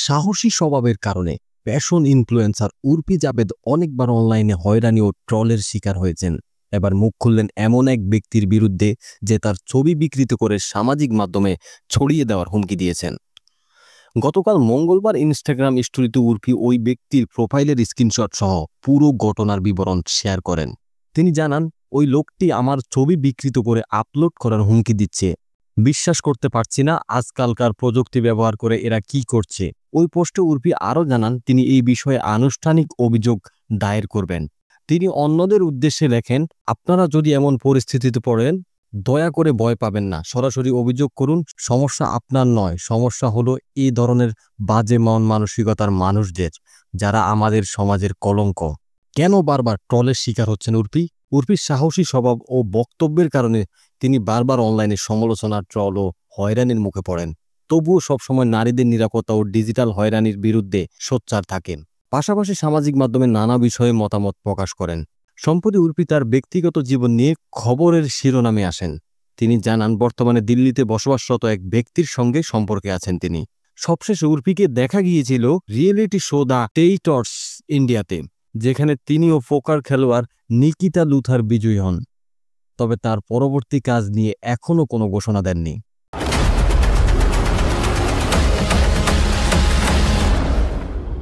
সাহসী স্বভাবের কারণে ফ্যাশন ইনফ্লুয়েন্সার উর্ফি জাবেদ অনেকবার অনলাইনে হয়রানি ও ট্রলের শিকার হয়েছেন। এবার মুখ খুললেন এমন এক ব্যক্তির বিরুদ্ধে যে তার ছবি বিকৃত করে সামাজিক মাধ্যমে ছড়িয়ে দেওয়ার হুমকি দিয়েছেন। গতকাল মঙ্গলবার ইনস্টাগ্রাম স্টোরিতে উর্ফি ওই ব্যক্তির প্রোফাইলের স্ক্রিনশট সহ পুরো ঘটনার বিবরণ শেয়ার করেন। তিনি জানান, ওই লোকটি আমার ছবি বিকৃত করে আপলোড করার হুমকি দিচ্ছে। বিশ্বাস করতে পারছি না, আজকালকার প্রযুক্তি ব্যবহার করে এরা কি করছে। ওই পোস্টে উর্ফি আরও জানান তিনি এই বিষয়ে আনুষ্ঠানিক অভিযোগ দায়ের করবেন। তিনি অন্যদের উদ্দেশ্যে লেখেন, আপনারা যদি এমন পরিস্থিতিতে পড়েন দয়া করে ভয় পাবেন না, সরাসরি অভিযোগ করুন। সমস্যা আপনার নয়, সমস্যা হলো এই ধরনের বাজে মন মানসিকতার মানুষদের, যারা আমাদের সমাজের কলঙ্ক। কেন বারবার ট্রলের শিকার হচ্ছেন উর্ফি? উর্ফির সাহসী স্বভাব ও বক্তব্যের কারণে তিনি বারবার অনলাইনে সমালোচনা, ট্রল ও হয়রানির মুখে পড়েন। তবুও সবসময় নারীদের নিরাপত্তা ও ডিজিটাল হয়রানির বিরুদ্ধে সোচ্চার থাকেন। পাশাপাশি সামাজিক মাধ্যমে নানা বিষয়ে মতামত প্রকাশ করেন। সম্প্রতি উর্ফি তার ব্যক্তিগত জীবন নিয়ে খবরের শিরোনামে আসেন। তিনি জানান, বর্তমানে দিল্লিতে বসবাসরত এক ব্যক্তির সঙ্গে সম্পর্কে আছেন তিনি। সবশেষে উর্ফিকে দেখা গিয়েছিল রিয়েলিটি শো দ্য টেইটর্স ইন্ডিয়াতে, যেখানে তিনি ও পোকার খেলোয়াড় নিকিতা লুথার বিজয়ী হন। তবে তার পরবর্তী কাজ নিয়ে এখনও কোনো ঘোষণা দেননি।